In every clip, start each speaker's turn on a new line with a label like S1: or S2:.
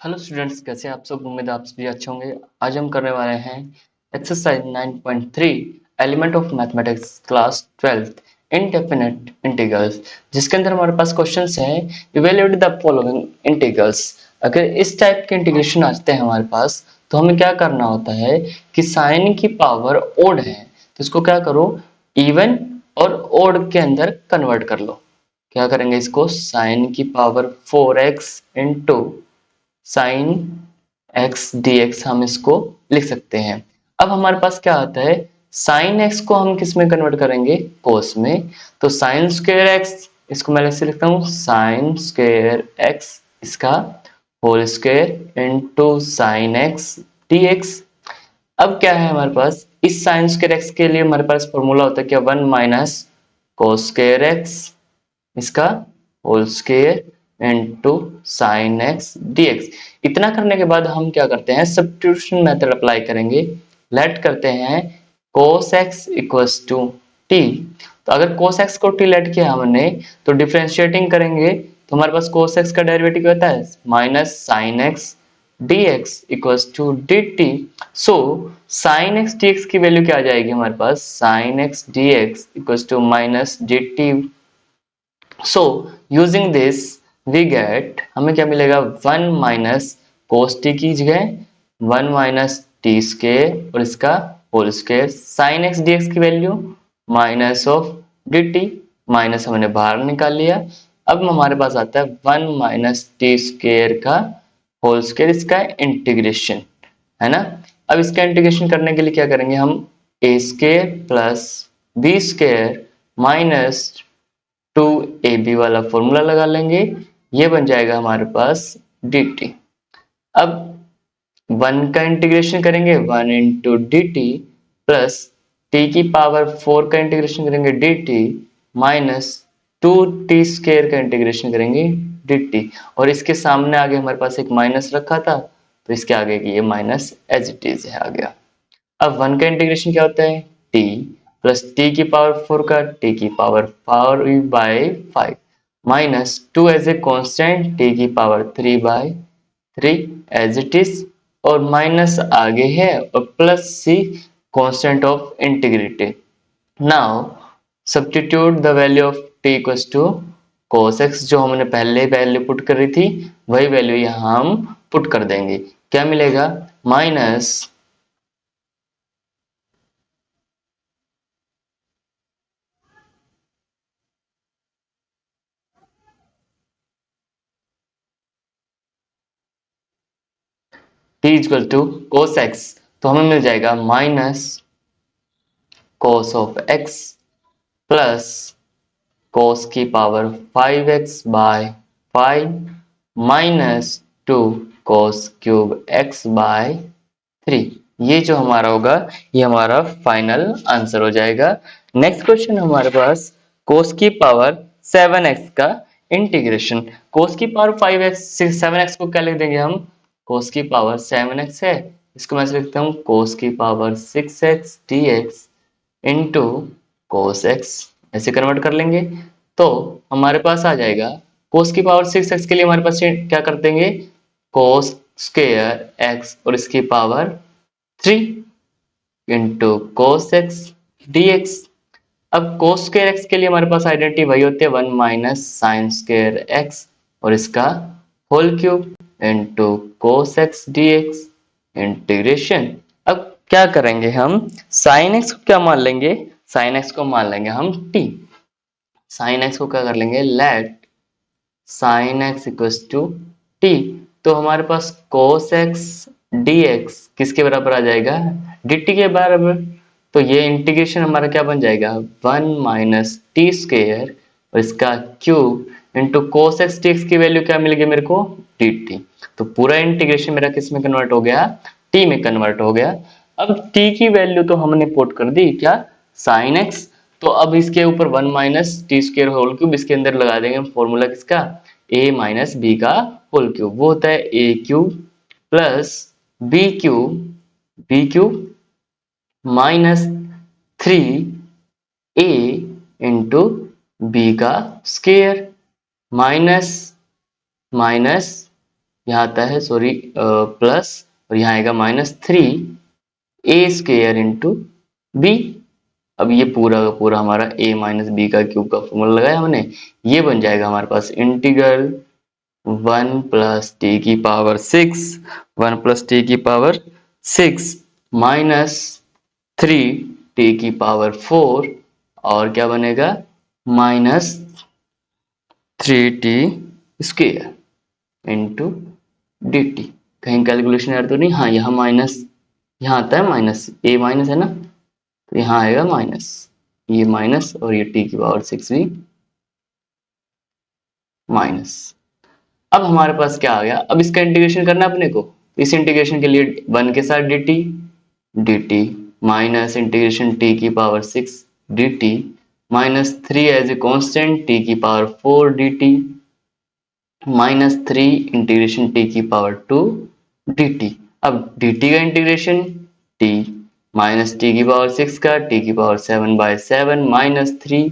S1: Hello students, कैसे हैं आप सब। उम्मीद है आप सभी अच्छे होंगे। आज हम करने वाले हैं exercise 9.3 element of mathematics class 12th indefinite integrals, जिसके अंदर हमारे पास क्वेश्चंस हैं इवेल्युएट द फॉलोइंग इंटीग्रल्स। अगर इस टाइप के इंटीग्रेशन आते हैं हमारे पास तो हमें क्या करना होता है कि साइन की पावर ओड है तो इसको क्या करो, इवन और ओड के अंदर कन्वर्ट कर लो। क्या करेंगे, इसको साइन की power 4x into sine x D x हम इसको लिख सकते हैं। अब हमारे पास क्या आता है, साइन एक्स को हम किस में कन्वर्ट करेंगे, कोस में। तो साइन स्क्वायर एक्स, इसको मैं ऐसे लिखता हूँ साइन स्क्वायर एक्स इसका whole square into sine x D x. अब क्या है हमारे पास, इस साइन स्क्वायर एक्स के लिए हमारे पास फॉर्मूला होता है क्या, 1 माइनस कोस स्क्वायर एक्स इसका whole square into sine x dx. इतना करने के बाद हम क्या करते हैं, सब्स्टिट्यूशन मेथड अप्लाई करेंगे। लेट करते हैं cos x equals to T. तो अगर cos x को t लेट किया हमने तो डिफरेंशिएटिंग करेंगे तो हमारे पास cos x का डेरिवेटिव होता है minus sine x dx equals to dt। So sine x dx की वैल्यू क्या आ जाएगी हमारे पास, sine x dx equals to minus dt। So using this we get, हमें क्या मिलेगा, 1 माइनस कोस टी की जगह 1 माइनस टी स्क्वायर और इसका whole square, sine x D x की value minus of D T, minus हमने बाहर निकाल लिया। अब हमारे पास आता है 1 माइनस टी स्क्वायर का होल स्क्वायर, इसका इंटीग्रेशन है ना। अब इसका इंटीग्रेशन करने के लिए क्या करेंगे हम, A square plus B square minus 2ab वाला फॉर्मूला लगा लेंगे। ये बन जाएगा हमारे पास dt। अब 1 का इंटीग्रेशन करेंगे 1 into D t plus t की पावर 4 का इंटीग्रेशन करेंगे dt माइनस 2t स्क्वायर का इंटीग्रेशन करेंगे dt। और इसके सामने आगे हमारे पास एक माइनस रखा था तो इसके आगे की ये माइनस एज इट इज है आ गया। अब 1 का इंटीग्रेशन क्या होता है, t प्लस टी की पावर 4 का टी की power 4 by 5 minus 2 as a constant t की power 3 by 3 as it is, और माइनस आगे है और plus c constant of integrity. Now substitute the value of t equals to cos x, जो हमने पहले वैल्यू पुट करी थी वही वैल्यू यहाँ हम पुट कर देंगे। क्या मिलेगा, minus t equal to cos x, तो हमें मिल जाएगा minus cos of x plus cos की power 5x by 5 minus 2 cos cube x by 3। ये जो हमारा होगा ये हमारा फाइनल आंसर हो जाएगा। नेक्स्ट क्वेश्चन हमारे पास cos की पावर 7x का इंटीग्रेशन। cos की पावर 5x 7x को क्या लिख देंगे हम, cos की पावर 7x है, इसको मैं ऐसे लिखता हूँ cos की power 6x dx into cos x, ऐसे कन्वर्ट कर लेंगे तो हमारे पास आ जाएगा cos की पावर 6x के लिए हमारे पास क्या कर देंगे, cos स्क्वायर x और इसकी power 3 into cos x dx। अब cos स्क्वायर x के लिए हमारे पास आइडेंटिटी वही होती है 1 माइनस साइन स्क्वायर x और इसका whole cube into cos x dx integration. अब क्या करेंगे हम, साइन x को क्या मान लेंगे, साइन x को मान लेंगे हम t। साइन x को क्या कर लेंगे, let sine x equals to t। तो हमारे पास cos x dx किसके बराबर आ जाएगा, dt के बराबर। तो ये इंटीग्रेशन हमारा क्या बन जाएगा, 1 माइनस टी स्क्वायर और इसका cube into cos x dx की वैल्यू क्या मिल गई मेरे को, dt। तो पूरा इंटीग्रेशन मेरा किस में कन्वर्ट हो गया, t में कन्वर्ट हो गया। अब t की वैल्यू तो हमने पुट कर दी क्या, साइन x। तो अब इसके ऊपर 1 minus t square whole cube इसके अंदर लगा देंगे फॉर्मूला किसका, a माइनस बी का होल क्यूब, वो होता है a cube plus b cube minus 3a into b का स्क्वायर माइनस माइनस यहाँ आता है सॉरी प्लस, और यहाँ आएगा -3 a² इंटू बी। अब ये पूरा का पूरा हमारा a माइनस बी का क्यूब का फॉर्मूला लगाया हमने, ये बन जाएगा हमारे पास इंटीग्रल 1 प्लस टी की पावर 6 1 प्लस टी की पावर 6 माइनस 3 टी की पावर 4, और क्या बनेगा -3t² इंटू डी टी। कहीं कैलकुलेशन एरर तो नहीं? हाँ, यहाँ माइनस, यहाँ आता है माइनस, ए माइनस है ना, तो यहाँ आएगा माइनस, ये माइनस और ये टी की पावर 6 भी माइनस। अब हमारे पास क्या आ गया, अब इसका इंटीग्रेशन करना है अपने को। इस इंटीग्रेशन के लिए 1 के साथ dt माइनस इंटीग्रेशन टी की power 6 dt -3 as a constant t की पावर 4 dt -3 इंटीग्रेशन टी की पावर 2 dt। अब dt का इंटीग्रेशन t माइनस टी की पावर 6 का टी की पावर 7/7 -3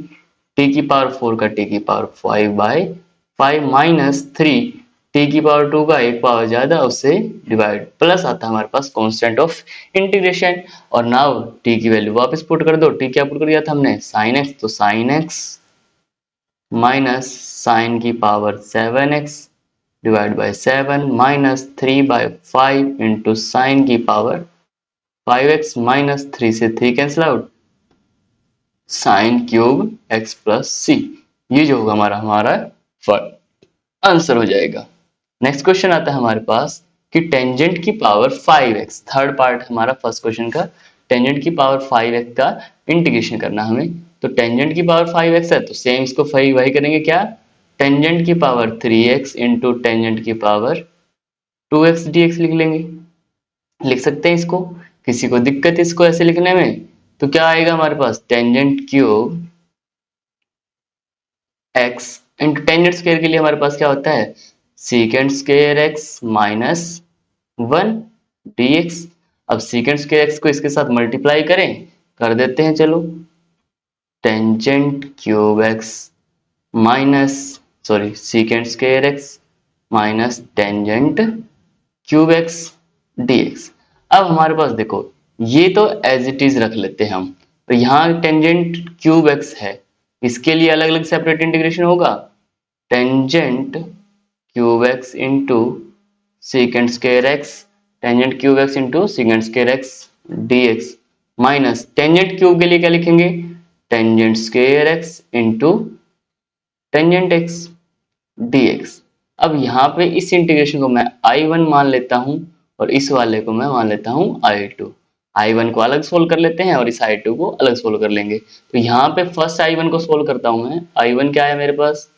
S1: टी की पावर 4 का टी की पावर 5/5 -3 टी की पावर 2 का एक पावर ज्यादा उससे डिवाइड, प्लस आता है हमारे पास कांस्टेंट ऑफ इंटीग्रेशन। और नाउ टी की वैल्यू वापस पुट कर दो। टी क्या पुट कर दिया था हमने? sin x, तो sin x माइनस साइन की power 7x divide by 7 -3/5 into sine की पावर 5x -3 से 3 cancel out, sine cube x plus सी। ये जो होगा हमारा आंसर हो जाएगा। नेक्स्ट क्वेश्चन आता है हमारे पास कि टेंजेंट की पावर 5x, थर्ड पार्ट हमारा फर्स्ट क्वेश्चन का, टेंजेंट की पावर 5x का इंटीग्रेशन करना हमें। तो टेंजेंट की पावर 5x है तो सेम इसको वही करेंगे, क्या टेंजेंट की पावर 3x इंटू टेंजेंट की पावर 2x dx लिख लेंगे, लिख सकते हैं इसको। किसी को दिक्कत है इसको ऐसे लिखने में? तो क्या आएगा हमारे पास tangent cube x into tangent square के लिए हमारे पास क्या होता है secant square x minus 1 dx। अब सीकेंट स्क्वायर x को इसके साथ मल्टीप्लाई करें, कर देते हैं चलो, tangent cube x minus sorry secant square x minus tangent cube x dx। अब हमारे पास देखो, ये तो एज इट इज रख लेते हैं हम, तो यहाँ टेंजेंट क्यूब x है, इसके लिए अलग अलग सेपरेट इंटीग्रेशन होगा, tangent cube x into secant square x, tangent cube x into secant square x dx minus tangent cube के लिए क्या लिखेंगे, tangent square x into tangent x dx। अब यहाँ पे इस इंटीग्रेशन को मैं I1 मान लेता हूँ और इस वाले को मैं मान लेता हूँ I2। I1 को अलग सोल्व कर लेते हैं और इस I2 को अलग सोल्व कर लेंगे। तो यहाँ पे फर्स्ट I1 को सोल्व करता हूँ मैं। I1 क्या है मेरे पास,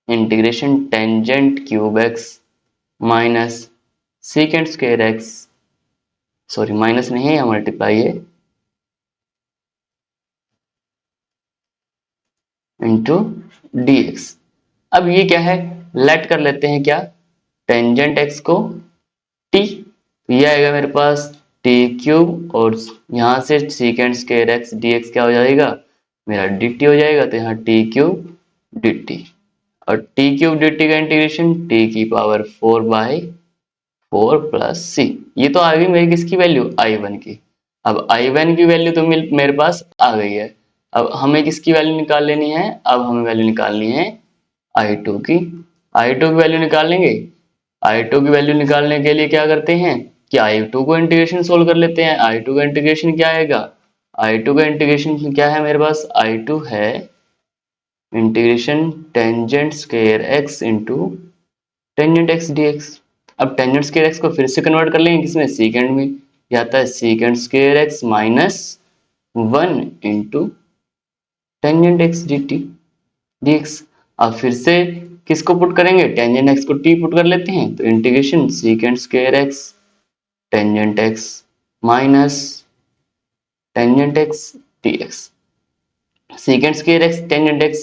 S1: integration tangent cube x minus secant square x, sorry minus नहीं है या मल्टीप्लाई है, इंटू dx। अब ये क्या है, लेट कर लेते हैं क्या, टेंजेंट x को t, तो ये आएगा मेरे पास t क्यूब और यहाँ से सीकेंट स्क्वायर x dx क्या हो जाएगा मेरा dt हो जाएगा, तो यहाँ t क्यूब dt और t क्यूब dt का इंटीग्रेशन t की पावर 4/4 प्लस c। ये तो आ गई मेरी किसकी वैल्यू, I1 की। अब I1 की वैल्यू तो मेरे पास आ गई है। अब हमें किसकी वैल्यू निकाल लेनी है, अब हमें वैल्यू निकालनी है I2 की। I2 की वैल्यू निकालेंगे, I2 की वैल्यू निकालने के लिए क्या करते हैं कि I2 को इंटीग्रेशन सोल्व कर लेते हैं। I2 का इंटीग्रेशन क्या आएगा, I2 का इंटीग्रेशन क्या है मेरे पास, I2 है integration tangent square x into tangent x dx। अब टेंजेंट स्क्वायर x को फिर से कन्वर्ट कर लेंगे किसमें, सीकेंड में, यह आता है secant square x minus 1 into tangent x dx। अब फिर से किसको पुट करेंगे, टेंजेंट x को t पुट कर लेते हैं, तो integration secant square x tangent x minus tangent x dx, secant square x tangent x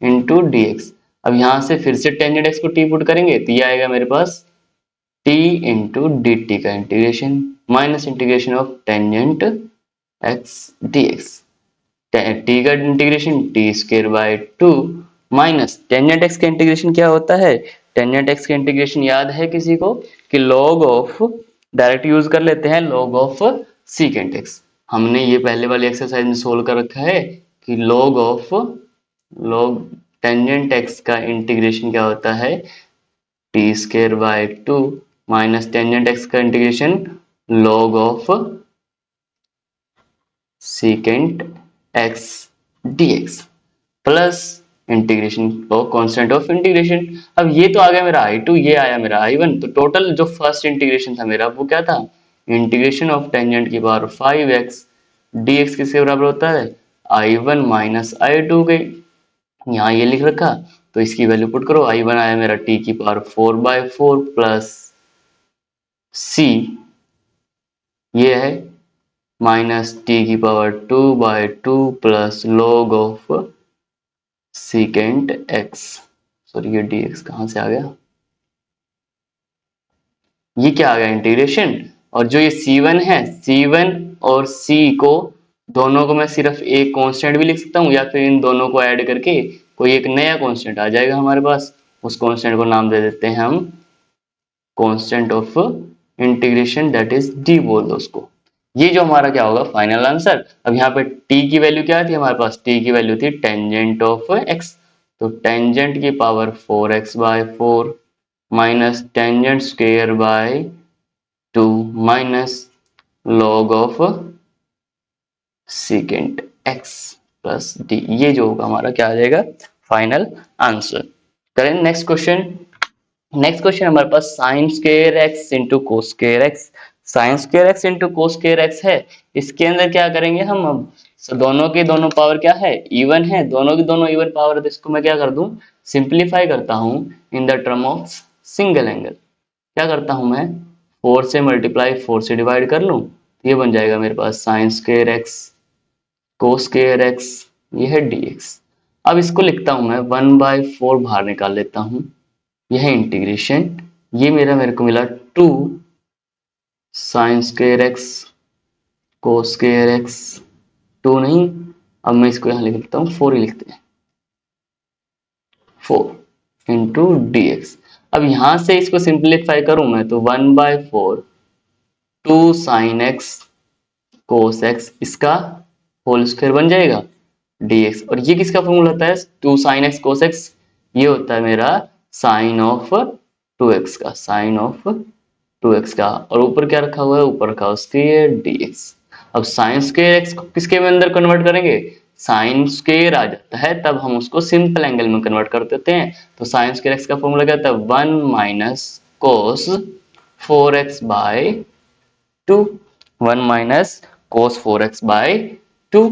S1: into dx। अब यहां से फिर से टेंजेंट x को t पुट करेंगे तो ये आएगा मेरे पास t इंटू डी टी का integration minus integration of tangent x dx, t का integration t² by 2 minus tangent x का इंटीग्रेशन क्या होता है टेंजेंट एक्स की इंटीग्रेशन याद है किसी को कि log ऑफ, डायरेक्ट यूज कर लेते हैं log ऑफ सीकेंट एक्स। हमने ये पहले वाली एक्सरसाइज में सोल्व कर रखा है कि log टेंजेंट एक्स का इंटीग्रेशन क्या होता है, T square by 2 minus tangent x का integration log of secant x dx plus integration और कांस्टेंट ऑफ इंटीग्रेशन। अब ये तो आ गया मेरा I2, ये आया मेरा I1, तो टोटल जो फर्स्ट इंटीग्रेशन था मेरा वो क्या था, इंटीग्रेशन ऑफ टेंजेंट की पावर 5x dx किसके बराबर होता है, I1 माइनस I2 के। यहाँ ये लिख रखा तो इसकी वैल्यू पुट करो, I1 आया मेरा t की पावर 4/4 प्लस c, ये है माइनस टी की power 2/2 plus log of secant x. Sorry ये dx कहां से आ गया, ये क्या आ गया इंटीग्रेशन। और जो ये c1 है, c1 और c को दोनों को मैं सिर्फ एक कांस्टेंट भी लिख सकता हूँ या फिर इन दोनों को ऐड करके कोई एक नया कांस्टेंट आ जाएगा हमारे पास, उस कांस्टेंट को नाम दे देते हैं हम constant of integration, that is d बोल दो उसको। ये जो हमारा क्या होगा फाइनल आंसर। अब यहाँ पे t की वैल्यू क्या थी हमारे पास, t की वैल्यू थी टेंजेंट ऑफ x, तो टेंजेंट की power 4x/4 minus tangent square by 2 minus log of secant x plus d, ये जो होगा हमारा क्या आ जाएगा फाइनल आंसर। करें नेक्स्ट क्वेश्चन। नेक्स्ट क्वेश्चन हमारे पास sine square x into cos square x, sine square x into cos square x है। इसके अंदर क्या करेंगे हम अब, दोनों के दोनों पावर क्या है इवन है, दोनों की दोनों इवन पावर है, तो इसको मैं क्या कर दूं सिंप्लीफाई करता हूं in the term of single angle. क्या करता हूं मैं 4 से मल्टीप्लाई 4 से डिवाइड कर लूं, तो ये बन जाएगा मेरे पास sine square x cos square x, ये है dx। अब इसको लिखता हूं मैं 1/4 बाहर निकाल लेता हूं, यह इंटीग्रेशन, ये मेरे को मिला 2 sign square x cos square x, 2 नहीं, अब मैं इसको यहां लिख लेता हूं 4 ही लिखते हैं, 4 इंटू dx। अब यहां से इसको सिंप्लीफाई करूं मैं तो 1/4 2 साइन एक्स कोस एक्स, इसका होल स्क्वायर बन जाएगा dx। और ये किसका फॉर्मूला होता है 2 साइन एक्स कोस एक्स, ये होता है मेरा साइन ऑफ 2x का, साइन ऑफ 2x का, और ऊपर क्या रखा हुआ है, ऊपर रखा हुआ स्क्वायर dx। अब साइन स्क्वायर x को किसके में अंदर कन्वर्ट करेंगे, साइन स्क्वायर आ जाता है तब हम उसको सिंपल एंगल में कन्वर्ट कर देते हैं, तो साइन स्क्वायर x का फॉर्मूला क्या होता है 1 minus cos 4x by 2, 1 minus cos 4x by 2।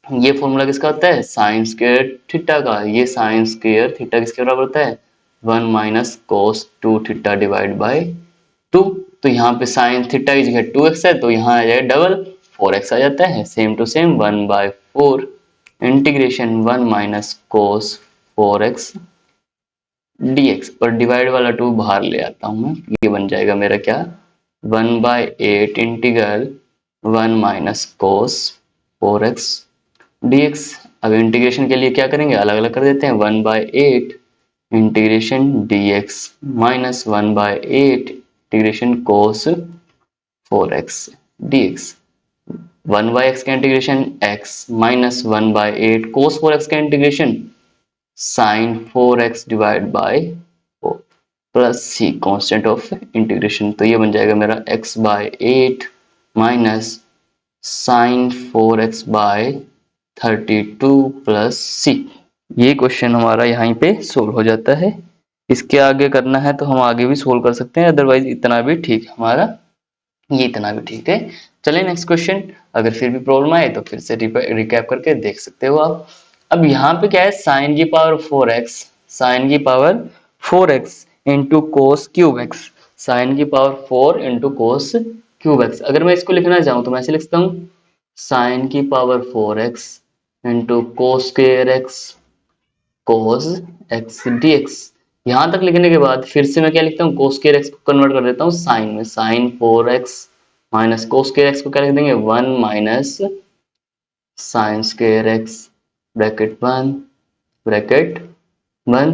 S1: ये फॉर्मूला किसका होता है साइन स्क्वायर थीटा का, ये साइन स्क्वायर थीटा किसके बराबर होता है 1 minus cos 2 theta divide by 2। तो यहाँ पे साइन थीटा की जगह 2x है तो यहाँ आ जाएगा डबल 4x आ जाता है, same to same 1/4 integration 1 minus cos 4x dx, और डिवाइड वाला 2 बाहर ले आता हूँ मैं, ये बन जाएगा मेरा क्या 1/8 integral 1 minus cos 4x dx। अब इंटीग्रेशन के लिए क्या करेंगे अलग अलग कर देते हैं, 1/8 इंटीग्रेशन dx माइनस 1/8 इंटीग्रेशन कोस 4x dx, 1/x का integration x minus 1/8 cos 4x का integration sine 4x divide by 4 plus c constant of integration, तो ये बन जाएगा मेरा x/8 minus sine 4x by 32 plus c। ये क्वेश्चन हमारा यहीं पे सोल्व हो जाता है। इसके आगे करना है तो हम आगे भी सोल्व कर सकते हैं, अदरवाइज इतना भी ठीक है हमारा, ये इतना भी ठीक है। चलिए नेक्स्ट क्वेश्चन, अगर फिर भी प्रॉब्लम आए तो फिर से रिकैप करके देख सकते हो आप। अब यहाँ पे क्या है साइन की पावर 4x, साइन की power 4x into cos cube x, sine की power 4 into cos cube x. अगर मैं इसको लिखना चाहूँ तो मैं ऐसे लिख सकता हूँ साइन की power 4x into cos square x cos x dx। यहां तक लिखने के बाद फिर से मैं क्या लिखता हूँ कोस स्क्वायर एक्स को कन्वर्ट कर देता हूँ साइन में, sine 4x minus cos square x को क्या लिख देंगे 1 minus sine square x bracket 1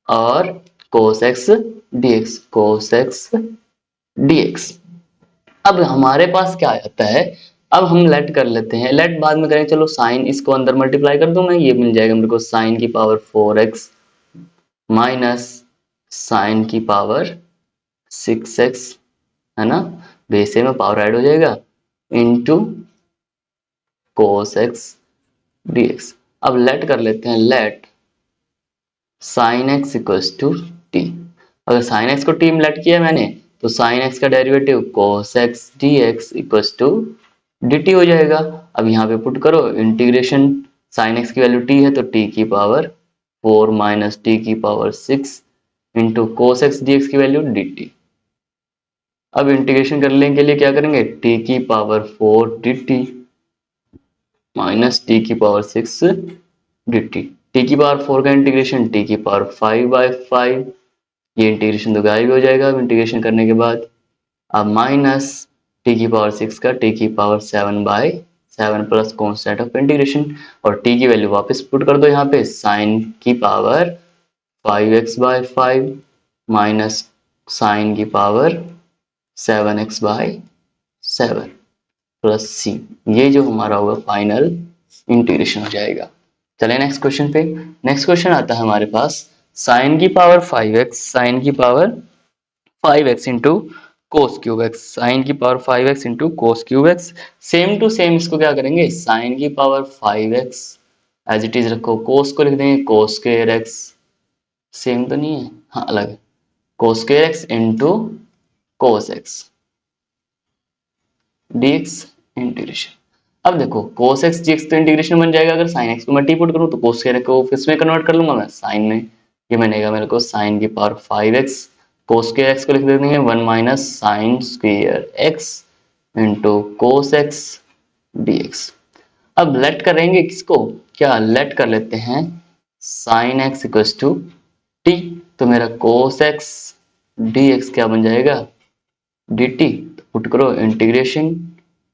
S1: और cos x dx, cos x dx। अब हमारे पास क्या आ जाता है, अब हम लेट कर लेते हैं, लेट बाद में करेंगे, चलो साइन इसको अंदर मल्टीप्लाई कर दूं मैं, ये मिल जाएगा मेरे को साइन की पावर 4x माइनस साइन की पावर 6x, है ना, बेसे में पावर ऐड हो जाएगा, इंटू cos x dx। अब लेट कर लेते हैं, let sine x equals to t. अगर साइन एक्स को टी में लेट किया मैंने, तो साइन एक्स का derivative cos x dx equals to dt हो जाएगा। अब यहाँ पे पुट करो इंटीग्रेशन, साइन एक्स की वैल्यू t है तो t की पावर 4 माइनस टी की power 6 into cos x D x की वैल्यू dt। अब इंटीग्रेशन करने के लिए क्या करेंगे, t की पावर 4 dt माइनस टी की पावर 6 dt। टी की पावर 4 का इंटीग्रेशन टी की पावर 5/5, ये इंटीग्रेशन तो गायब हो जाएगा अब इंटीग्रेशन करने के बाद। अब माइनस टी की पावर 6 का टी की power 7/7 plus constant of integration, और टी की वैल्यू वापस पुट कर दो यहाँ पे, साइन की पावर 5x/5 माइनस साइन की पावर 7x/7 प्लस सी, ये जो हमारा होगा फाइनल इंटीग्रेशन हो जाएगा। चलिए नेक्स्ट क्वेश्चन पे। नेक्स्ट क्वेश्चन आता है हमारे पास, साइन की पावर 5x, साइन की power 5x into cos cube x, sine की power 5x into cos cube x. Same to same इसको क्या करेंगे, साइन की power 5x as it is रखो, कोस को लिख देंगे कोस स्क्वायर एक्स, सेम तो नहीं है, हाँ अलग है, कोस square x into cos x dx integration. अब देखो cos x dx तो इंटीग्रेशन बन जाएगा, अगर sin x को मैं टी पुट करूं तो cos स्क्वायर को किस में कन्वर्ट कर लूंगा मैं, sin में, ये बनेगा मेरे को sin की power 5x, cos square x को लिख देते हैं 1 minus sine square x into cos x dx। अब लेट करेंगे किसको, क्या लेट कर लेते हैं sin x equals to t, तो मेरा cos x dx क्या बन जाएगा dt, पुट करो इंटीग्रेशन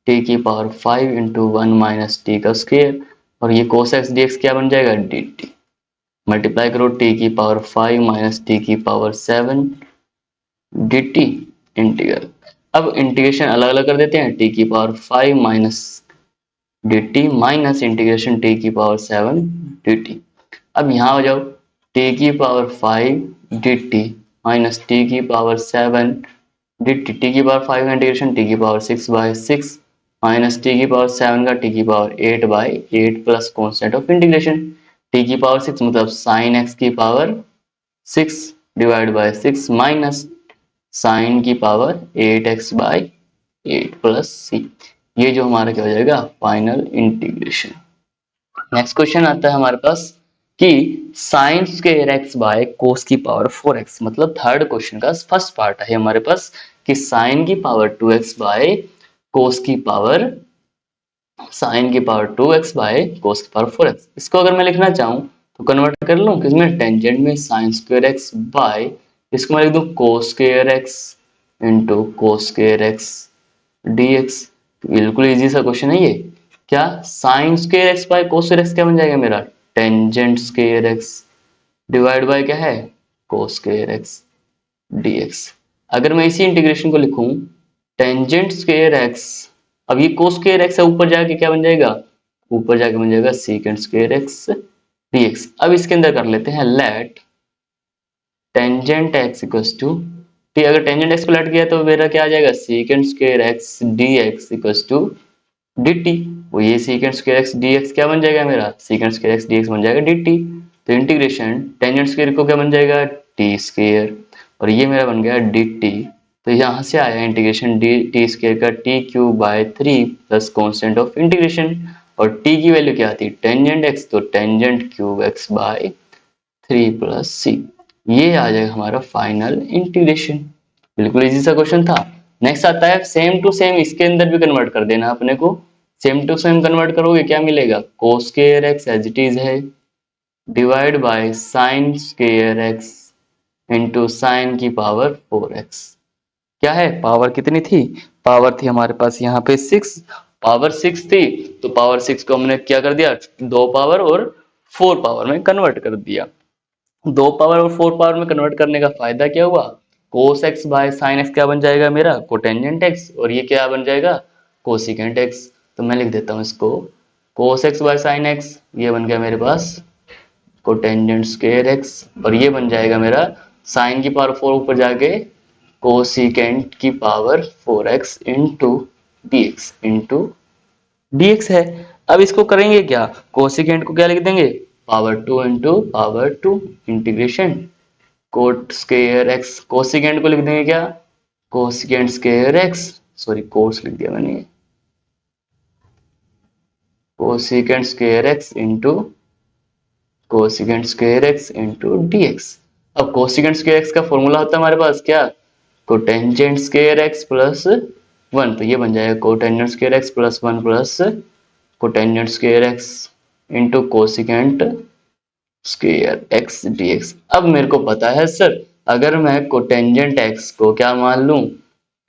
S1: t की पावर 5 इंटू 1 माइनस टी का स्क्वायर, और ये cos x dx क्या बन जाएगा dt, मल्टीप्लाई करो t की पावर 5 माइनस टी की पावर 7 dt इंटीग्रल। अब इंटीग्रेशन अलग अलग कर देते हैं, t की power 5 minus dt minus integration t की पावर 7 dt। अब यहाँ हो जाओ, t की पावर 5 dt माइनस t की पावर 7 dt, t की पावर 5 का इंटीग्रेशन t की पावर 6/6 माइनस टी की पावर 7 का टी की power 8/8 plus constant of integration, t की पावर 6 मतलब साइन एक्स की power 6 divide by 6 minus sine की पावर 8x/8 प्लस सी, ये जो हमारा क्या हो जाएगा फाइनल इंटीग्रेशन। नेक्स्ट क्वेश्चन आता है हमारे पास कि sign square x by cos की पावर 4x, मतलब थर्ड क्वेश्चन का फर्स्ट पार्ट है हमारे पास कि साइन की पावर 2x बाय कोस की पावर, साइन की पावर 2x बाय कोस की पावर 4x। इसको अगर मैं लिखना चाहूं तो कन्वर्ट कर लूं किसमें, टेंजेंट में, साइन स्क्वायर एक्स बाय, इसको मैं लिख दूं कोस square x into cos square x dx। बिल्कुल इजी सा क्वेश्चन है ये। क्या sign square x by cos square x क्या बन जाएगा मेरा, tangent square x divide bye क्या है कोस स्क्वायर एक्स dx। अगर मैं इसी इंटीग्रेशन को लिखूं टेंजेंट स्क्वायर एक्स, अब ये कोस स्क्वायर एक्स है, ऊपर जाके क्या बन जाएगा, ऊपर जाके बन जाएगा सेकंड स्क्वायर एक्स dx। अब इसके अंदर कर लेते हैं let tangent x equals to t, अगर टेंजेंट एक्स को लेट किया तो मेरा क्या आ जाएगा secant square x dx equals to dt, वो ये सेकंड स्क्वायर एक्स dx क्या बन जाएगा मेरा, सेकंड स्क्वायर एक्स dx बन जाएगा dt। तो इंटीग्रेशन टेंजेंट स्क्वायर को क्या बन जाएगा टी स्क्वायर, और ये मेरा बन गया dt। तो यहाँ से आया इंटीग्रेशन टी स्क्वायर का T cube by 3 plus constant of integration, और टी की वैल्यू क्या आती है टेंजेंट एक्स, तो tangent cube x by 3 plus सी, ये आ जाएगा हमारा फाइनल इंटीग्रेशन। बिल्कुल इजी सा क्वेश्चन था। नेक्स्ट आता है सेम टू सेम, इसके अंदर भी कन्वर्ट कर देना अपने को, सेम टू सेम कन्वर्ट करोगे क्या मिलेगा, cos square x as it is है divide by sine square x into sine की पावर 4x। क्या है पावर कितनी थी, पावर थी हमारे पास यहाँ पे 6, पावर 6 थी, तो पावर 6 को हमने क्या कर दिया 2 पावर और 4 पावर में कन्वर्ट कर दिया। दो पावर और फोर पावर में कन्वर्ट करने का फायदा क्या हुआ, cos x by sine x क्या बन जाएगा मेरा, कोटेंजेंट एक्स, और ये क्या बन जाएगा, कोसिकेंट एक्स। तो मैं लिख देता हूँ इसको, cos x by sine x, ये बन गया मेरे पास कोटेंजेंट स्क्वायर एक्स, और ये बन जाएगा मेरा साइन की पावर 4 ऊपर जाके कोसिकेंट की power 4x into d x है। अब इसको करेंगे क्या, कोसिकेंट को क्या लिख देंगे, power 2 into power 2 integration coat square x, cosecant को लिख देंगे क्या, कोसिकेंट स्क्वायर एक्स, सॉरी कोस लिख दिया मैंने, cosecant square x into cosecant square x into d x. अब कोसिकेंट स्क्वायर एक्स का फॉर्मूला होता है हमारे पास क्या, कोटेंजेंट स्क्वायर एक्स प्लस 1, तो ये बन जाएगा cotangent square x plus 1 plus cotangent square x into cosecant square x D x. अब मेरे को पता है सर, अगर मैं कोटेंजेंट एक्स को क्या मान लूं,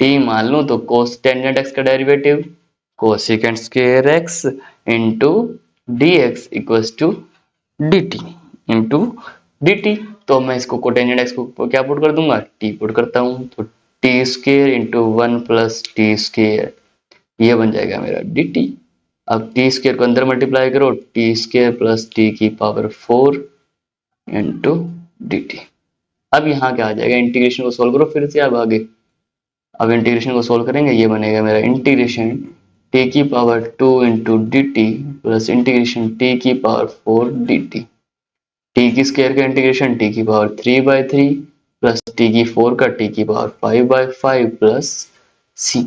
S1: टी मान लूं, तो कोस टेंजेंट एक्स का derivative cosecant square x into d x equals to D t into D T. तो मैं इसको कोटेंजेंट एक्स को क्या पुट कर दूंगा, टी पुट करता हूं, तो T square into 1 plus T square, ये बन जाएगा मेरा डी टी। अब टी स्क्वायर को अंदर मल्टीप्लाई करो, टी स्क्वायर प्लस टी की पावर 4 इंटू डी टी। अब यहाँ क्या आ जाएगा, इंटीग्रेशन को सोल्व करो फिर से अब आगे। अब इंटीग्रेशन को सोल्व करेंगे, ये बनेगा मेरा इंटीग्रेशन टी की power 2 into D t plus integration t की पावर 4 डी टी। टी की स्क्वायर का इंटीग्रेशन टी की पावर 3/3 प्लस टी की 4 का टी की पावर 5/5 प्लस सी,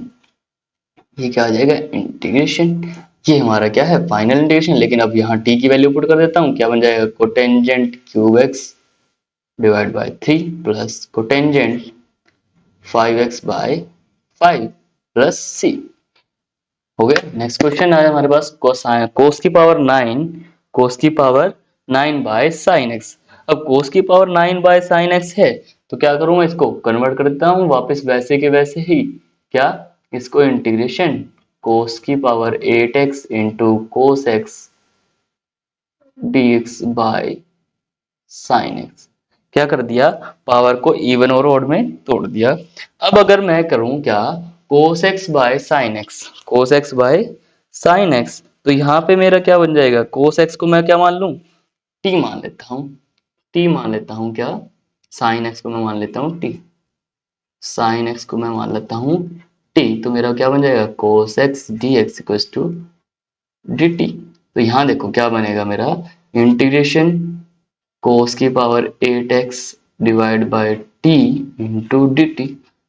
S1: ये क्या आ जाएगा इंटीग्रेशन। ये हमारा क्या है फाइनल इंटीग्रेशन। लेकिन अब यहाँ टी की वैल्यू पुट कर देता हूँ, क्या बन जाएगा cotangent cube x divide by 3 plus cotangent 5x by 5 plus C. हो गया। नेक्स्ट क्वेश्चन आया हमारे पास कोस की पावर 9, कोस की पावर 9 बाय साइन एक्स। अब कोस की पावर 9 बाय साइन एक्स है, तो क्या करूंगा, इसको कन्वर्ट कर देता हूं वापस वैसे के वैसे ही, क्या, इसको इंटीग्रेशन कोस की power 8x into cos x D x by sine x, क्या कर दिया, पावर को इवन और ऑड में तोड़ दिया। अब अगर मैं करूं क्या, cos x by sine x, cos x by sine x, तो यहाँ पे मेरा क्या बन जाएगा, कोस एक्स को मैं क्या मान लूं, टी मान लेता हूं, टी मान लेता हूं क्या, साइन एक्स को मैं मान लेता हूं टी, साइन एक्स को मैं मान लेता हूं टी, तो मेरा क्या बन जाएगा cos x D x equal to D T. तो यहाँ देखो क्या बनेगा मेरा, इंटीग्रेशन कोस की power 8x divide by T into D t.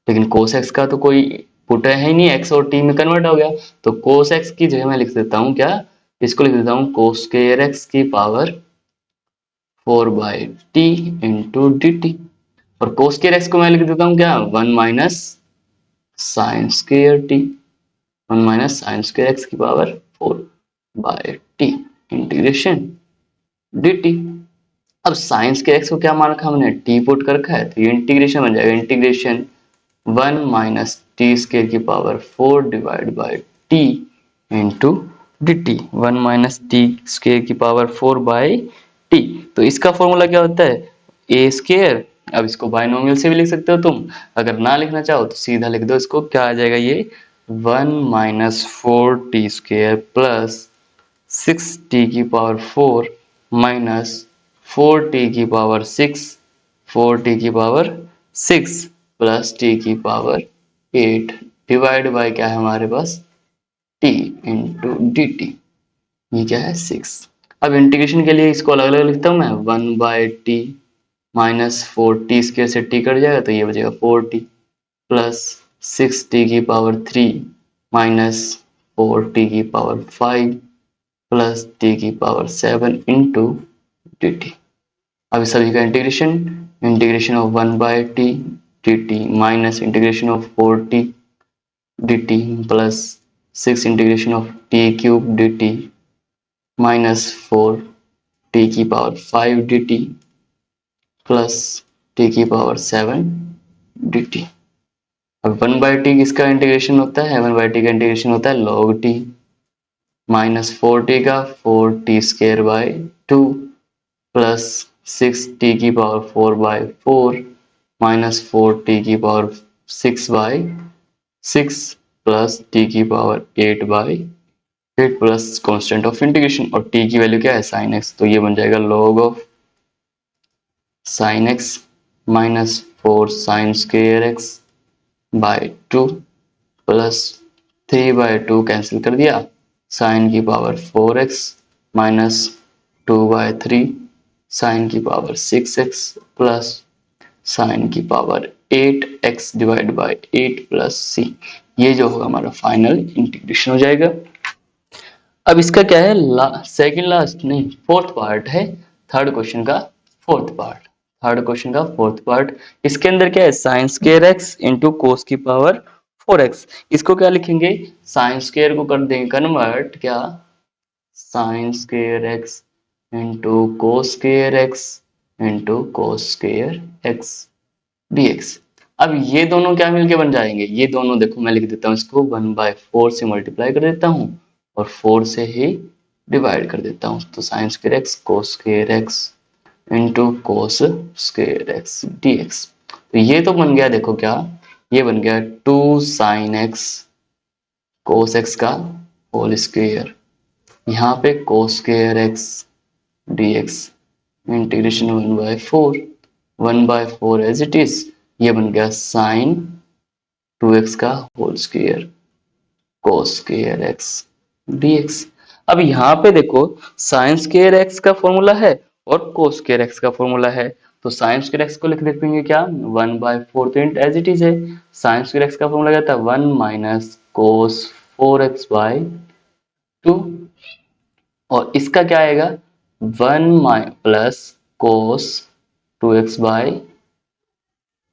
S1: लेकिन कोस एक्स का तो कोई पुट है ही नहीं, एक्स और टी में कन्वर्ट हो गया, तो कोस एक्स की जगह मैं लिख देता हूँ क्या, इसको लिख देता हूँ कोस स्क्वायर एक्स की power 4 by T into D t, और कोस स्क्वायर एक्स को मैं लिख देता हूँ क्या, 1 minus sine square T, 1 minus sine square x की power 4 by T integration D T. अब साइंस के एक्स को क्या मान रखा हमने, टी पुट कर रखा है, तो ये इंटीग्रेशन बन जाएगा इंटीग्रेशन 1 माइनस टी स्क्वायर की power 4 divide by T into D T, 1 minus t square की पावर 4 बाय टी। तो इसका फॉर्मूला क्या होता है, ए स्क्वायर। अब इसको बायनोमियल से भी लिख सकते हो तुम, अगर ना लिखना चाहो तो सीधा लिख दो इसको, क्या आ जाएगा ये 1 minus 4 t square plus 6 t की पावर 4 माइनस 4 टी की पावर 6, 4 टी की पावर 6 प्लस टी की पावर 8 डिवाइड बाय क्या है हमारे पास टी इंटू डी टी, ये क्या है 6। अब इंटीग्रेशन के लिए इसको अलग अलग लिखता हूँ मैं, 1 by t minus 4 t square से टी कट जाएगा तो ये बचेगा 4 टी प्लस 6 टी की पावर 3 माइनस 4 टी की पावर 5 प्लस टी की पावर 7 इंटू डी टी। अब सभी का integration, integration of 1 by T D T minus integration of 4 t D t plus 6 integration of t cube d T minus 4 t की power 5 D t plus t की power 7 D T. अब 1 by T किसका integration होता है, 1 by T का integration होता है log T minus 4 t का 4 t square by 2 plus 6t⁴/4 minus 4t⁴6/6 plus t⁴8/8 plus constant of integration, और t की वैल्यू क्या है sin x, तो ये बन जाएगा log of sin x minus 4 sin square x by 2 plus 3/2 cancel कर दिया, sin की पावर 4x माइनस 2/3 sin की पावर 6x प्लस sin की power 8x divide by 8 plus c। ये जो होगा हमारा फाइनल इंटीग्रेशन हो जाएगा। अब इसका क्या है, सेकंड लास्ट नहीं, फोर्थ पार्ट है थर्ड क्वेश्चन का। फोर्थ पार्ट इसके अंदर क्या है, साइन स्क्वायर एक्स इंटू कोस की पावर 4x। इसको क्या लिखेंगे, साइन स्क्वायर को कर देंगे कन्वर्ट, क्या sign square x into cos square x dx। अब ये दोनों क्या मिलके बन जाएंगे, ये दोनों देखो मैं लिख देता हूँ इसको 1/4 से मल्टीप्लाई कर देता हूँ और 4 से ही डिवाइड कर देता हूँ, तो sine square x cos square x into cos square x dx। तो ये तो बन गया, देखो क्या, ये बन गया 2 साइन एक्स कोस एक्स का होल स्क्वायर, यहाँ पे cos square x dx integration 1/4 as it is, ये बन गया साइन 2x का whole square cos square x dx। अब यहाँ पे देखो साइन स्क्वायर x का फॉर्मूला है और कोस स्क्वायर x का फॉर्मूला है, तो साइन स्क्वायर x को लिख देंगे क्या 1/4, तो एज इट इज है, साइन स्क्वायर x का फॉर्मूला क्या था 1 माइनस कोस 4x बाय 2, और इसका क्या आएगा 1 plus cos 2x by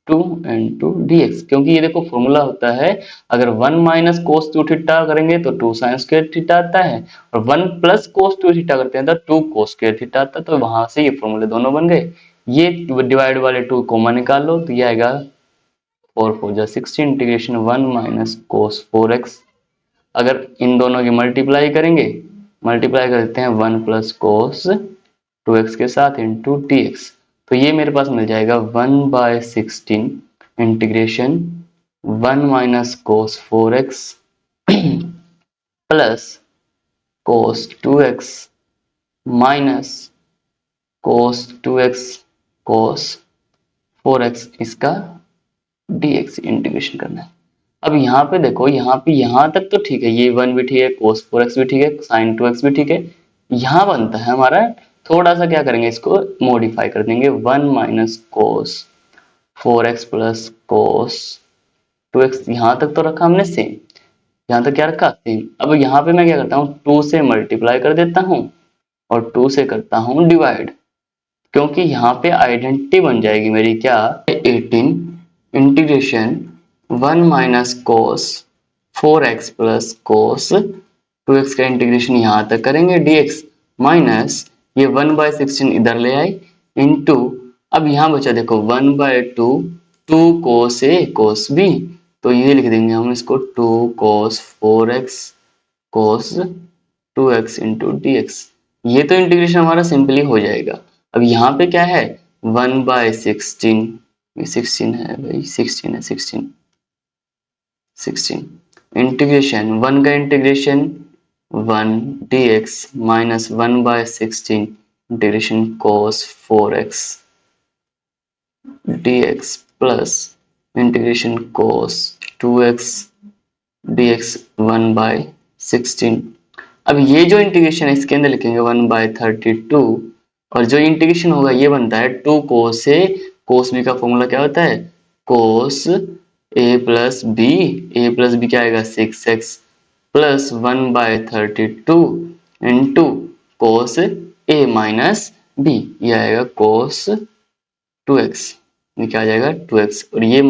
S1: 2 into dx, क्योंकि ये देखो फॉर्मूला होता है, अगर 1 माइनस कोस 2 थीटा करेंगे तो 2 साइन स्क्वायर थीटा आता है, और 1 प्लस कोस 2 थीटा करते हैं तो 2 कोस स्क्वायर थीटा आता है, तो वहां से ये फॉर्मूले दोनों बन गए। ये डिवाइड वाले 2 कॉमन निकाल लो, तो ये आएगा 4 4 जा 16 इंटीग्रेशन 1 माइनस कोस 4x। अगर इन दोनों की मल्टीप्लाई कर देते हैं 1 प्लस कोस 2x के साथ इंटू dx, तो ये मेरे पास मिल जाएगा 1/16 integration 1 minus cos 4x plus cos 2x minus cos 2x कोस 4x, इसका dx इंटीग्रेशन करना है। अब यहाँ पे देखो, यहाँ तक तो ठीक है, ये 1 भी ठीक है, कोस 4x भी ठीक है, साइन 2x भी ठीक है, यहाँ बनता है हमारा, थोड़ा सा क्या करेंगे, इसको मॉडिफाई कर देंगे 1 minus cos 4x plus cos 2x, यहाँ तक तो रखा हमने सेम, यहाँ तक क्या रखा सेम। अब यहाँ पे मैं क्या करता हूँ 2 से मल्टीप्लाई कर देता हूँ और 2 से करता हूँ डिवाइड, क्योंकि यहाँ पे आइडेंटिटी बन जाएगी मेरी क्या 18 integration 1 minus cos 4x plus cos 2x का इंटीग्रेशन यहाँ तक करेंगे dx माइनस ये 1/16 इधर ले आए इंटू, अब यहाँ बचा देखो 1/2 2 कोस a कोस b, तो ये लिख देंगे हम इसको 2 कोस 4x कोस 2x इंटू dx। ये तो इंटीग्रेशन हमारा सिंपली हो जाएगा। अब यहाँ पे क्या है 1/16, 16 है भाई, 16 है, 16 इंटीग्रेशन 1 का integration 1 dx minus 1/16 integration cos 4x dx plus integration cos 2x dx 1/16। अब ये जो इंटीग्रेशन है इसके अंदर लिखेंगे 1/32, और जो इंटीग्रेशन होगा ये बनता है 2 cos a cos b का फॉर्मूला क्या होता है cos a प्लस बी क्या आएगा 6x plus 1/32 into cos a minus b, ये आएगा cos 2x, ये क्या आ जाएगा 2x, और ये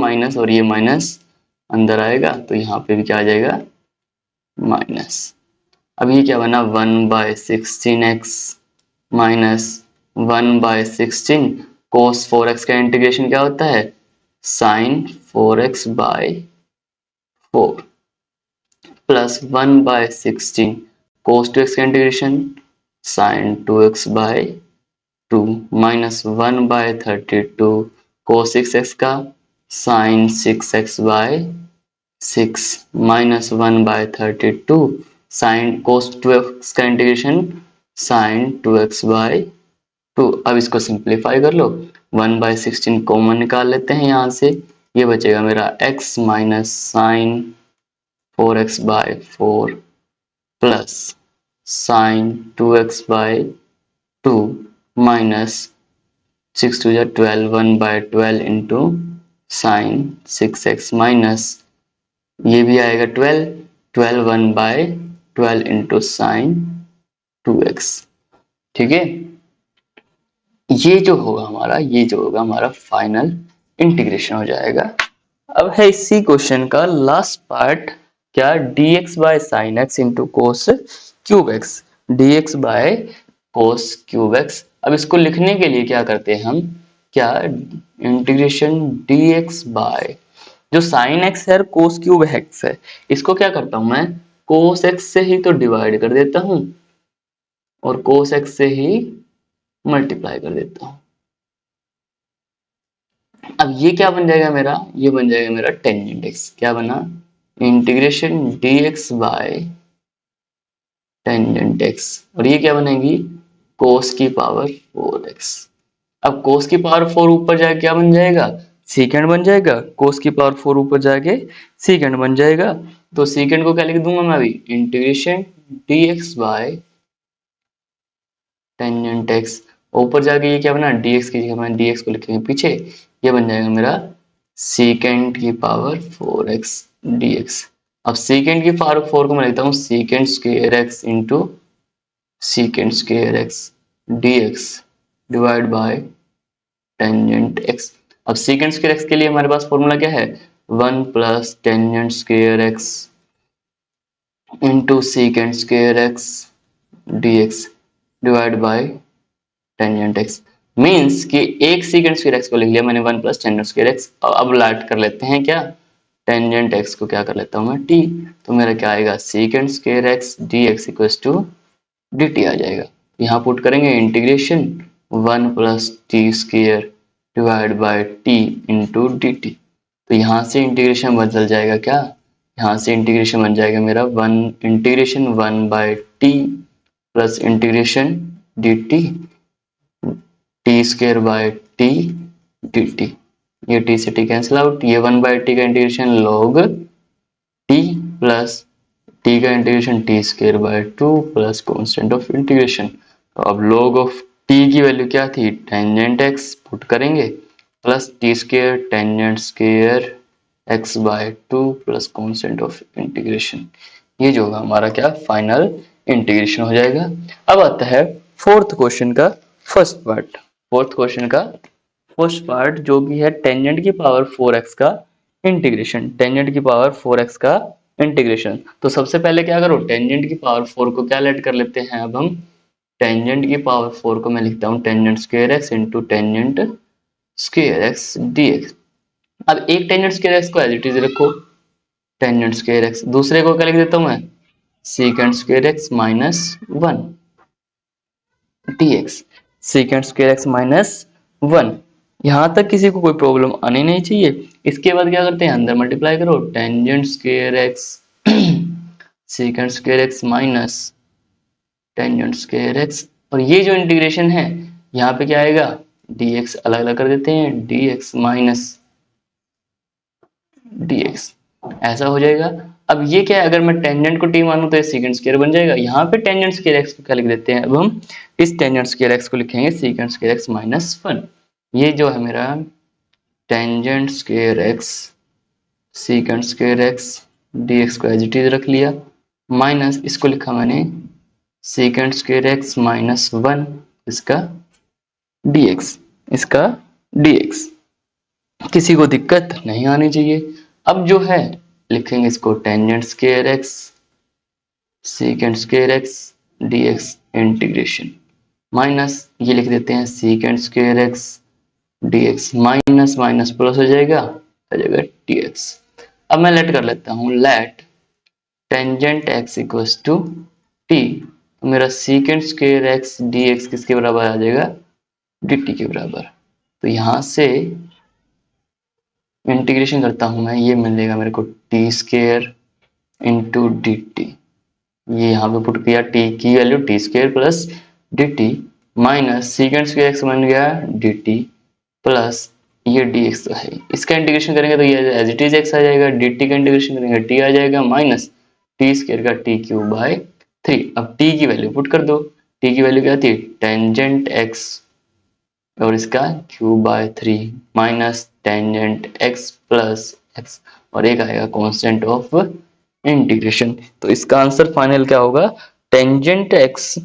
S1: माइनस अंदर आएगा, तो यहाँ पे भी क्या आ जाएगा माइनस। अब ये क्या बना 1/16x माइनस 1/16 cos 4x का इंटीग्रेशन क्या होता है sin 4x/4 plus 1/16 cos 2x का integration sin 2x/4 2 minus 1/32 cos 6x का sine 6x by 6 minus 1/32 sine cos 2x का इंटीग्रेशन साइन 2x बाय 2। अब इसको सिंप्लीफाई कर लो, 1/16 कॉमन निकाल लेते हैं यहाँ से, ये बचेगा मेरा x minus sine 4x by 4 plus sine 2x by 2 minus 6 टू जा 12 1/12 इंटू साइन 6x माइनस ये भी आएगा 12 1/12 इंटू साइन 2x। ठीक है, ये जो होगा हमारा फाइनल इंटीग्रेशन हो जाएगा। अब है इसी क्वेश्चन का लास्ट पार्ट, क्या dx by sine x into cos cube x, dx by cos cube x. अब इसको लिखने के लिए क्या करते हैं हम, क्या इंटीग्रेशन dx बाय जो साइन एक्स है और कोस क्यूब एक्स है, इसको क्या करता हूं मैं, कोस एक्स से ही तो डिवाइड कर देता हूं और कोस एक्स से ही मल्टीप्लाई कर देता हूं। अब ये क्या बन जाएगा मेरा, ये बन जाएगा मेरा टेंजेंट एक्स। क्या बना, integration dx bye tangent x, और ये क्या बनेगी, कोस की पावर 4x। अब कोस की पावर 4 ऊपर जाके क्या बन जाएगा, सीकेंड बन जाएगा। कोस की पावर 4 ऊपर जाके सीकेंड बन जाएगा, तो सीकेंड को क्या लिख दूंगा मैं अभी, integration dx bye tangent x. ऊपर जाके ये क्या बना, dx की जगह मैं dx को लिखेंगे पीछे, ये बन जाएगा मेरा सीकेंड की पावर 4x dx। अब सीकेंड की पावर 4 को मैं लिखता हूँ secant square x into secant square x dx divide by tangent x। अब सीकेंड स्क्वायर x के लिए हमारे पास फॉर्मूला क्या है, 1 plus tangent square x into secant square x dx divide by tangent x. Means कि एक सीकेंड स्क्वायर एक्स को लिख लिया मैंने 1 प्लस टेंजेंट स्क्वायर एक्स। अब लाइट कर लेते हैं क्या, टेंजेंट एक्स को क्या कर लेता हूं मैं t, तो मेरा क्या आएगा secant square x D x equals to D T आ जाएगा। यहाँ पुट करेंगे integration 1 plus T square divide by T into D T, तो यहाँ से इंटीग्रेशन बदल जाएगा क्या, यहाँ से इंटीग्रेशन बन जाएगा मेरा integration 1 by T plus integration D T T square by T D T, ये टी से टी कैंसिल आउट, ये 1 बाय टी का integration log T plus T का integration T square by 2 plus constant of integration. तो अब log of T की value क्या थी, टेंजेंट एक्स पुट करेंगे plus T square tangent square x by 2 plus constant of integration. ये जो होगा हमारा क्या फाइनल इंटीग्रेशन हो जाएगा। अब आता है फोर्थ क्वेश्चन का फर्स्ट पार्ट। फोर्थ क्वेश्चन का फर्स्ट पार्ट जो भी है टेंजेंट की पावर 4x का इंटीग्रेशन, टेंजेंट की पावर 4x का इंटीग्रेशन। तो सबसे पहले क्या करो, टेंजेंट की पावर 4 को क्या लेट कर लेते हैं, अब हम टेंजेंट की पावर 4 को मैं लिखता हूँ tangent square x into tangent square x dx। अब एक टेंजेंट स्क्वायर एक्स को एज इट इज रखो टेंजेंट स्क्वायर एक्स, दूसरे को क्या लिख देता हूँ मैं सीकेंड square x minus 1 dx, सीकेंड square x minus 1। यहां तक किसी को कोई प्रॉब्लम आनी नहीं चाहिए। इसके बाद क्या करते हैं, अंदर मल्टीप्लाई करो tangent square x secant square x minus tangent square x, और ये जो इंटीग्रेशन है यहाँ पे क्या आएगा, dx अलग अलग कर देते हैं, dx माइनस dx ऐसा हो जाएगा। अब ये क्या है, अगर मैं टेंजेंट को t मानूं तो ये सीकेंड स्क्वायर बन जाएगा। यहाँ पे टेंजेंट स्क्वायर x को क्या लिख देते हैं, अब हम इस टेंजेंट स्क्वायर x को लिखेंगे सीकेंड स्क्वायर x माइनस 1। ये जो है मेरा tangent square x secant square x dx को एज इट इज रख लिया, माइनस इसको लिखा मैंने सीकेंड स्क्वायर x माइनस 1 इसका dx, इसका dx। किसी को दिक्कत नहीं आनी चाहिए। अब जो है लिखेंगे इसको tangent square x secant square x dx integration minus ये लिख देते हैं secant square x dx minus minus plus हो जाएगा dx। अब मैं लेट कर लेता हूँ, let tangent x equals to t, तो मेरा सीकेंड स्क्वायर एक्स dx किसके बराबर आ जाएगा dt के बराबर। तो यहाँ से इंटीग्रेशन करता हूं मैं, ये मिलेगा मेरे को T square into D T. ये यहाँ पे पुट किया, टी की value T square plus D T minus सीकेंड square x बन गया डी टी प्लस ये डी एक्स तो है। इसका इंटीग्रेशन करेंगे तो ये एज इट इज एक्स आ जाएगा, डी टी का इंटीग्रेशन करेंगे टी आ जाएगा माइनस टी स्केयर का टी क्यूब बाय 3। अब टी की वैल्यू पुट कर दो, टी की वैल्यू क्या थी टेंजेंट एक्स और इसका cube by 3 minus tangent x plus x और एक आएगा कांस्टेंट ऑफ इंटीग्रेशन। तो इसका आंसर फाइनल क्या होगा tangent x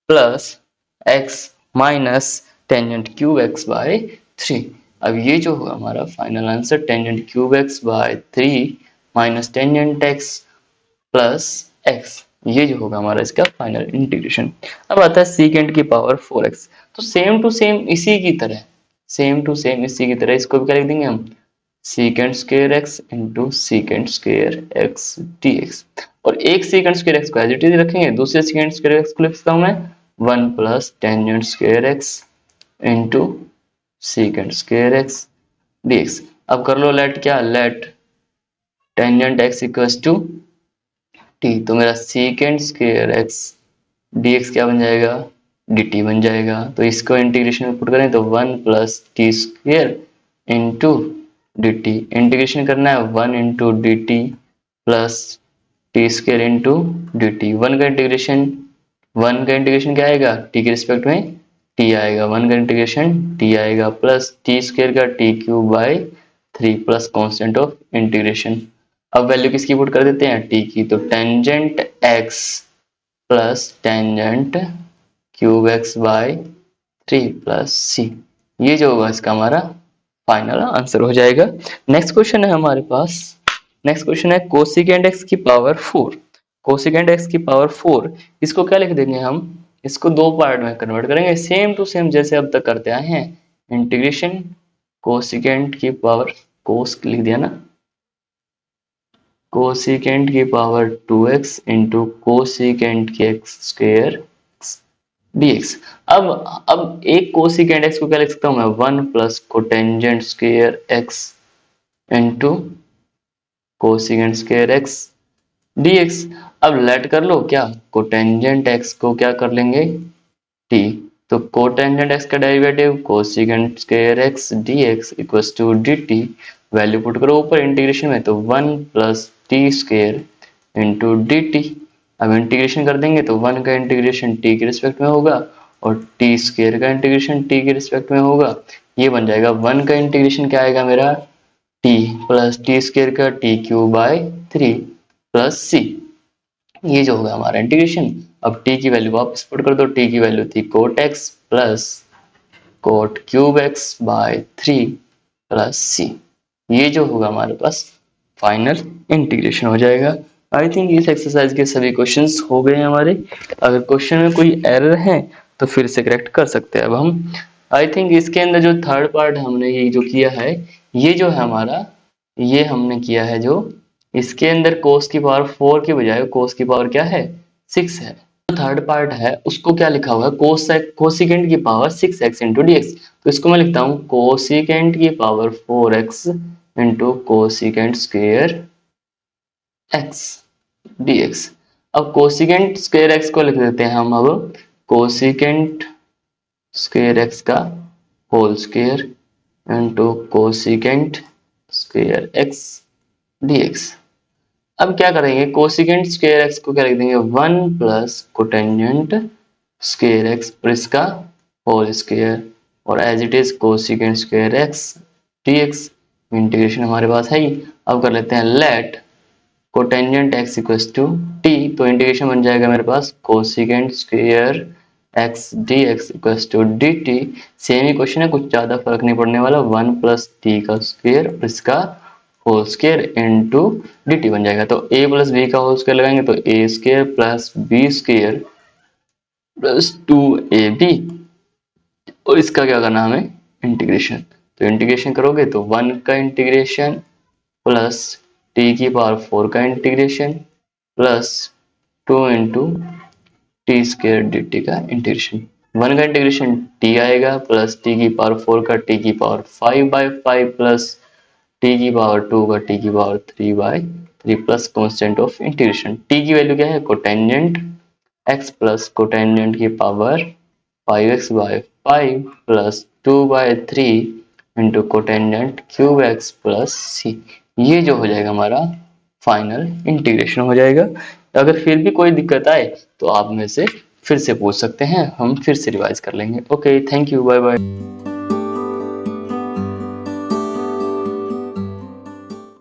S1: plus x minus tangent cube x by 3। अब ये जो होगा हमारा final answer tangent cube x by 3 minus tangent x plus x, ये जो होगा हमारा इसका फाइनल इंटीग्रेशन। अब आता है सीकेंड की पावर 4x। तो सेम टू सेम इसी की तरह, सेम टू सेम इसी की तरह इसको भी क्या लिख देंगे हम सीकेंड square x into secant square x D x. और एक सीकेंड स्क्वायर एक्स को एज इट इज रखेंगे, दूसरे सीकेंड स्क्वायर एक्स को लिखता हूं मैं 1 plus tangent square x into secant square x D x. अब कर लो लेट, क्या let tangent x equals to T, तो मेरा secant square x D x क्या बन जाएगा डी टी बन जाएगा। तो इसको इंटीग्रेशन में पुट करें तो 1 plus T square into D T, integration करना है 1 into D t plus T square into D T. One का इंटीग्रेशन क्या आएगा टी के रिस्पेक्ट में टी आएगा, वन का इंटीग्रेशन टी आएगा प्लस टी स्क्वायर का T cube by 3 plus constant of integration. अब वैल्यू किसकी पुट कर देते हैं टी की, तो tangent x plus tangent cube x by 3 plus सी, ये जो होगा इसका हमारा फाइनल आंसर हो जाएगा। नेक्स्ट क्वेश्चन है हमारे पास, नेक्स्ट क्वेश्चन है कोसिकेंड एक्स की पावर 4। कोसिकेंड एक्स की पावर 4, इसको क्या लिख देंगे हम, इसको दो पार्ट में कन्वर्ट करेंगे सेम टू सेम जैसे अब तक करते आए हैं। इंटीग्रेशन कोसिकेंड की पावर, कोस लिख दिया ना, कोसिकेंड की पावर 2x इंटू कोसिकेंड की एक्स स्क्वायर dx। अब एक कोसिकेंड x को क्या लिख सकता हूं मैं 1 plus cotangent square x into cosecant square x dx। अब लेट कर लो क्या कोटेंजेंट x को क्या कर लेंगे t, तो कोटेंजेंट x का derivative cosecant square x dx equals to dt। Value put करो ऊपर इंटीग्रेशन में तो 1 plus T square into D T. अब इंटीग्रेशन कर देंगे तो 1 का इंटीग्रेशन t के रिस्पेक्ट में होगा और टी स्क्वायर का इंटीग्रेशन t के रिस्पेक्ट में होगा, ये बन जाएगा 1 का इंटीग्रेशन क्या आएगा मेरा t प्लस टी स्क्वायर का टी क्यूब बाय 3 प्लस सी, ये जो होगा हमारा इंटीग्रेशन। अब t की वैल्यू वापस पुट कर दो, t की वैल्यू थी cot x plus cot cube x by 3 plus सी, ये जो होगा हमारे पास फाइनल इंटीग्रेशन हो जाएगा। आई थिंक इस एक्सरसाइज के सभी क्वेश्चंस हो गए हैं हमारे। अगर क्वेश्चन में कोई एरर है तो फिर से करेक्ट कर सकते हैं। अब हम आई थिंक इसके अंदर जो थर्ड पार्ट हमने ये जो किया है, ये जो है हमारा, ये हमने किया है जो इसके अंदर कोस की पावर 4 के बजाय कोस की पावर क्या है 6 है। जो थर्ड पार्ट है उसको क्या लिखा हुआ है कोसिकेंड की power 6x into d x. तो इसको मैं लिखता हूँ कोसिकेंड की power 4x into cosecant square x dx। अब कोसिकेंट स्क्वायर x को लिख देते हैं हम, अब कोसिकेंट स्क्वायर x का whole square into cosecant square x dx। अब क्या करेंगे कोसिकेंट स्क्वायर x को क्या लिख देंगे 1 प्लस कोटेंजेंट स्क्वायर x और इसका होल स्क्वायर और as it is cosecant square x dx। Integration हमारे पास है ही। अब कर लेते हैं let cotangent x equals to t, तो इंटीग्रेशन बन जाएगा मेरे पास cosecant square x dx equals to dt। Same ही क्वेश्चन है, कुछ ज्यादा फर्क नहीं पड़ने वाला, 1 प्लस t का स्क्वायर और इसका होल स्क्वायर इनटू dt बन जाएगा। तो a प्लस b का होल स्क्वायर लगाएंगे तो a square plus b square plus 2ab और इसका क्या करना हमें इंटीग्रेशन। तो इंटीग्रेशन करोगे तो 1 का इंटीग्रेशन प्लस टी की पावर 4 का integration plus 2 into T square D T का इंटीग्रेशन। 1 का इंटीग्रेशन t आएगा प्लस t की पावर 4 का t की पावर 5/5 प्लस t की पावर 2 का t की power 3/3 plus constant of integration. t की वैल्यू क्या है, कोटेंजेंट x प्लस कोटेंजेंट की power 5x/5 plus 2/3 into cotangent cube x plus c। ये जो हो जाएगा हमारा फाइनल इंटीग्रेशन हो जाएगा। अगर फिर भी कोई दिक्कत आए तो आप में से फिर से पूछ सकते हैं, हम फिर से रिवाइज कर लेंगे। Okay, thank you, bye bye.